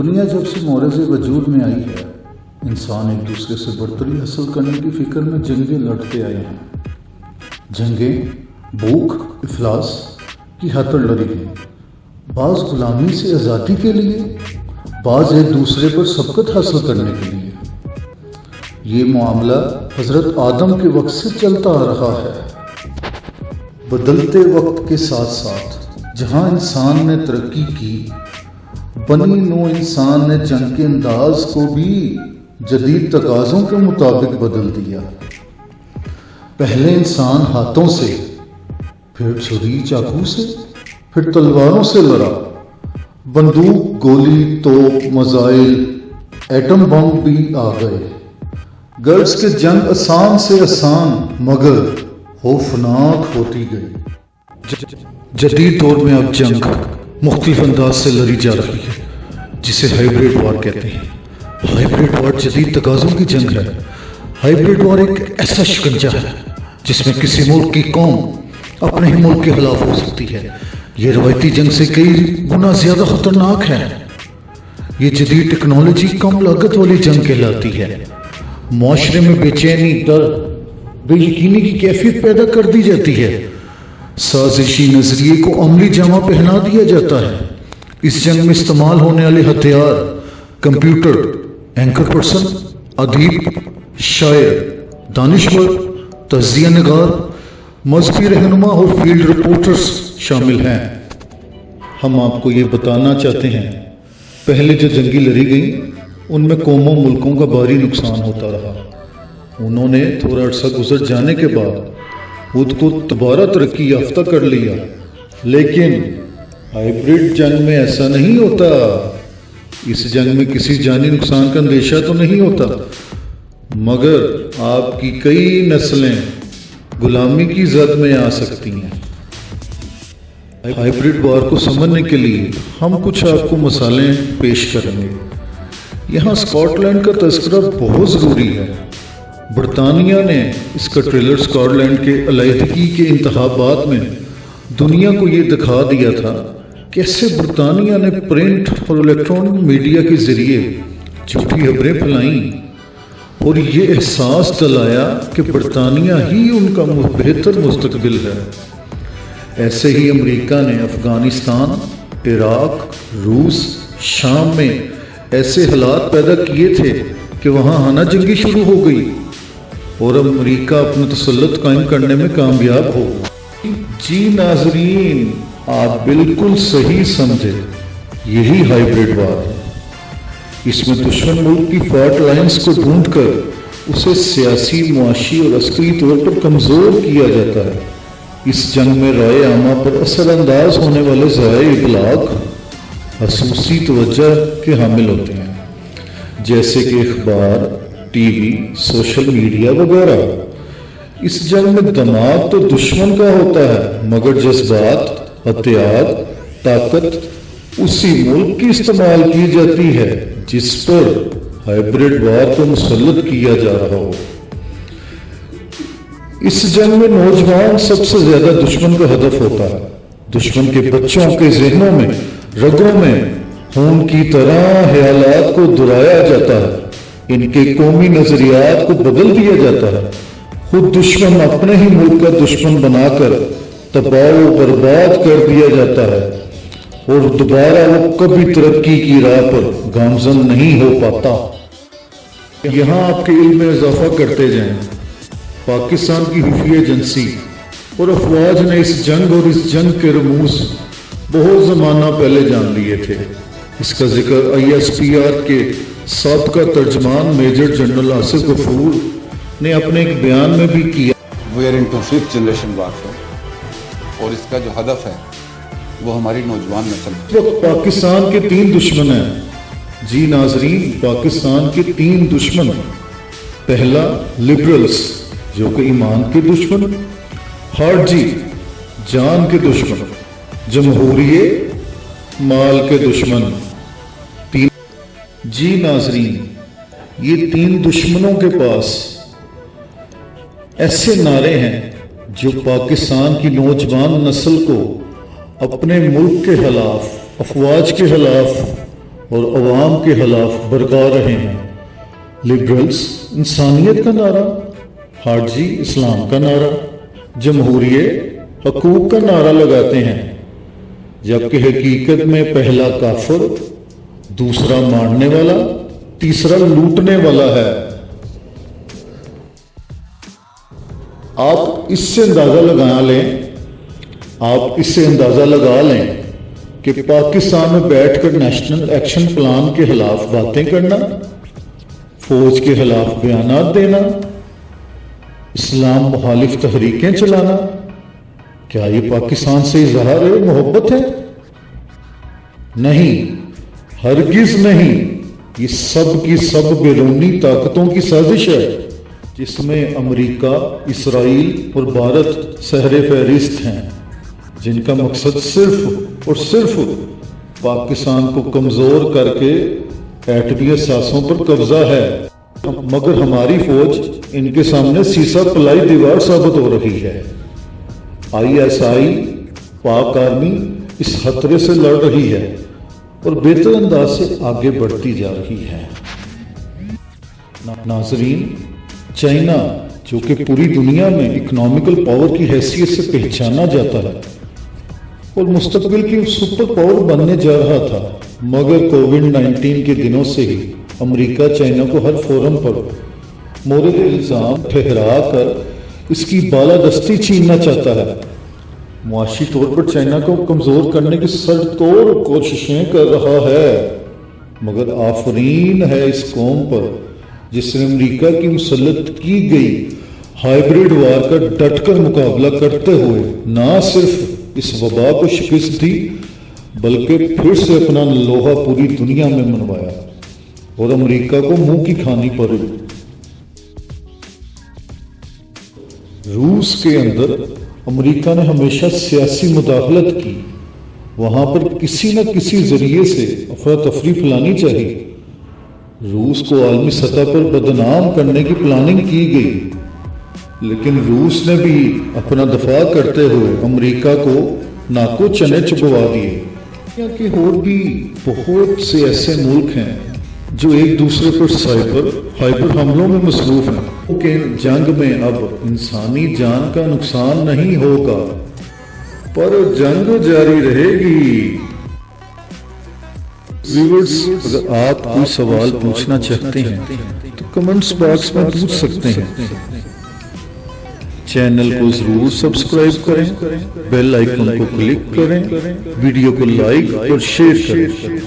دنیا جب سے مورز وجود میں آئی ہے، انسان ایک دوسرے سے برتری حاصل کرنے کی فکر میں جنگیں لڑتے آئے ہیں۔ جنگیں بھوک افلاس کی خاطر لڑی گئیں، بعض غلامی سے آزادی کے لیے، بعض ایک دوسرے پر سبقت حاصل کرنے کے لیے۔ یہ معاملہ حضرت آدم کے وقت سے چلتا آ رہا ہے۔ بدلتے وقت کے ساتھ ساتھ جہاں انسان نے ترقی کی، بنی نوع انسان نے جنگ کے انداز کو بھی جدید تقاضوں کے مطابق بدل دیا۔ پہلے انسان ہاتھوں سے، پھر چھری چاقو سے، پھر تلواروں سے لڑا۔ بندوق، گولی، توپ، میزائل، ایٹم بم بھی آ گئے۔ غرض کہ جنگ آسان سے آسان مگر خوفناک ہوتی گئی۔ جدید دور میں اب جنگ مختلف انداز سے لڑی جا رہی ہے، جسے ہائبرڈ وار کہتے ہیں۔ ہائبرڈ وار جدید تقاضوں کی جنگ ہے۔ ہائبرڈ وار ایک ایسا شکنجہ ہے جس میں کسی ملک کی قوم اپنے ہی ملک کے خلاف ہو سکتی ہے۔ یہ روایتی جنگ سے کئی گنا زیادہ خطرناک ہے۔ یہ جدید ٹیکنالوجی کم لاگت والی جنگ کہلاتی ہے۔ معاشرے میں بے چینی، ڈر، بے یقینی کی کیفیت پیدا کر دی جاتی ہے۔ سازشی نظریے کو عملی جامہ پہنا دیا جاتا ہے۔ اس جنگ میں استعمال ہونے والے ہتھیار کمپیوٹر، اینکر پرسن، ادیب، شاعر، دانشور، تجزیہ نگار، مذہبی رہنما اور فیلڈ رپورٹرز شامل ہیں۔ ہم آپ کو یہ بتانا چاہتے ہیں، پہلے جو جنگیں لڑی گئیں ان میں قوموں ملکوں کا بھاری نقصان ہوتا رہا۔ انہوں نے تھوڑا عرصہ گزر جانے کے بعد خود کو دوبارہ ترقی یافتہ کر لیا۔ لیکن ہائبرڈ جنگ میں ایسا نہیں ہوتا۔ اس جنگ میں کسی جانی نقصان کا اندیشہ تو نہیں ہوتا، مگر آپ کی کئی نسلیں غلامی کی زد میں آ سکتی ہیں۔ ہائبرڈ وار کو سمجھنے کے لیے ہم کچھ آپ کو مثالیں پیش کریں گے۔ یہاں اسکاٹ لینڈ کا تذکرہ بہت ضروری ہے۔ برطانیہ نے اس کا ٹریلر اسکاٹ لینڈ کے علیحدگی کے انتخابات میں دنیا کو یہ دکھا دیا تھا کیسے برطانیہ نے پرنٹ اور الیکٹرانک میڈیا کے ذریعے جھوٹی خبریں پھیلائیں اور یہ احساس دلایا کہ برطانیہ ہی ان کا بہتر مستقبل ہے۔ ایسے ہی امریکہ نے افغانستان، عراق، روس، شام میں ایسے حالات پیدا کیے تھے کہ وہاں ہانہ جنگی شروع ہو گئی اور امریکہ اپنا تسلط قائم کرنے میں کامیاب ہو۔ جی ناظرین، آپ بالکل صحیح سمجھے، یہی ہائبرڈ وار ہے۔ اس میں دشمن ملک کی فالٹ لائنز کو ڈھونڈ کر اسے سیاسی، معاشی اور عسکری طور پر کمزور کیا جاتا ہے۔ اس جنگ میں رائے عامہ پر اثر انداز ہونے والے ذرائع ابلاغ خصوصی توجہ کے حامل ہوتے ہیں، جیسے کہ اخبار، ٹی وی، سوشل میڈیا وغیرہ۔ اس جنگ میں دماغ تو دشمن کا ہوتا ہے، مگر جذبات، ہتھیار، طاقت اسی ملک کی استعمال کی جاتی ہے جس پر ہائبرڈ وار کو مسلط کیا جا رہا ہو۔ اس جنگ میں نوجوان سب سے زیادہ دشمن کا ہدف ہوتا ہے۔ دشمن کے بچوں کے ذہنوں میں، رگوں میں خون کی طرح خیالات کو دہرایا جاتا ہے۔ ان کے قومی نظریات کو بدل دیا جاتا ہے۔ خود دشمن اپنے ہی ملک کا دشمن بنا کر تباہ و برباد کر دیا جاتا ہے اور دوبارہ وہ کبھی ترقی کی راہ پر گامزن نہیں ہو پاتا۔ یہاں آپ کے علم میں اضافہ کرتے جائیں، پاکستان کی خفیہ ایجنسی اور افواج نے اس جنگ اور اس جنگ کے رموز بہت زمانہ پہلے جان لیے تھے۔ اس کا ذکر ISPR کے سابقہ ترجمان میجر جنرل آصف غفور نے اپنے ایک بیان میں بھی کیا۔ We are into 5th generation warfare اور اس کا جو ہدف ہے وہ ہماری نوجوان نسل ہے۔ اس وقت پاکستان کے 3 دشمن ہیں۔ جی ناظرین، پاکستان کے 3 دشمن۔ پہلا لبرلز جو کہ ایمان کے دشمن، خارجی جان کے دشمن، جمہوریے مال کے دشمن۔ جی ناظرین، یہ 3 دشمنوں کے پاس ایسے نعرے ہیں جو پاکستان کی نوجوان نسل کو اپنے ملک کے خلاف، افواج کے خلاف اور عوام کے خلاف برقا رہے ہیں۔ لبرلز انسانیت کا نعرہ، حاجی اسلام کا نعرہ، جمہوریت حقوق کا نعرہ لگاتے ہیں، جبکہ حقیقت میں پہلا کافر، دوسرا مارنے والا، تیسرا لوٹنے والا ہے۔ آپ اس سے اندازہ لگا لیں کہ پاکستان میں بیٹھ کر نیشنل ایکشن پلان کے خلاف باتیں کرنا، فوج کے خلاف بیانات دینا، اسلام مخالف تحریکیں چلانا، کیا یہ پاکستان سے اظہار محبت ہے؟ نہیں، ہرگز نہیں۔ یہ سب کی سب بیرونی طاقتوں کی سازش ہے، جس میں امریکہ، اسرائیل اور بھارت سہر فہرست ہیں، جن کا مقصد صرف اور صرف پاکستان کو کمزور کر کے ایٹمی اثاثوں پر قبضہ ہے۔ مگر ہماری فوج ان کے سامنے سیسا پلائی دیوار ثابت ہو رہی ہے۔ ISI، پاک آرمی اس خطرے سے لڑ رہی ہے اور بہتر انداز سے آگے بڑھتی جا رہی ہے۔ ناظرین، چائنا جو کہ پوری دنیا میں اکنامیکل پاور کی حیثیت سے پہچانا جاتا ہے اور مستقبل کی سپر پاور بننے جا رہا تھا، مگر کووڈ-19 کے دنوں سے ہی امریکہ چائنا کو ہر فورم پر مورد الزام ٹھہرا کر اس کی بالادستی چھیننا چاہتا ہے۔ معاشی طور پر چائنا کو کمزور کرنے کی سر توڑ کوششیں کر رہا ہے، مگر آفرین ہے اس قوم پر جس نے امریکہ کی مسلط کی گئی ہائیبریڈ وار کا ڈٹ کر مقابلہ کرتے ہوئے نہ صرف اس وبا کو شکست دی، بلکہ پھر سے اپنا لوہا پوری دنیا میں منوایا اور امریکہ کو منہ کی کھانی پڑی۔ روس کے اندر امریکہ نے ہمیشہ سیاسی مداخلت کی، وہاں پر کسی نہ کسی ذریعے سے افراتفری پھیلانی چاہیے۔ روس کو عالمی سطح پر بدنام کرنے کی پلاننگ کی گئی، لیکن روس نے بھی اپنا دفاع کرتے ہوئے امریکہ کو ناکو چنے چبوا دیے۔ دنیا کے اور بھی بہت سے ایسے ملک ہیں جو ایک دوسرے پر ہائبر حملوں میں مصروف ہیں کہ جنگ میں اب انسانی جان کا نقصان نہیں ہوگا، پر جنگ جاری رہے گی۔ ویورز، اگر آپ کوئی سوال پوچھنا چاہتے ہیں تو کمنٹس باکس میں پوچھ سکتے ہیں۔ چینل کو ضرور سبسکرائب کریں، بیل آئیکن کو کلک کریں، ویڈیو کو لائک اور شیئر کریں۔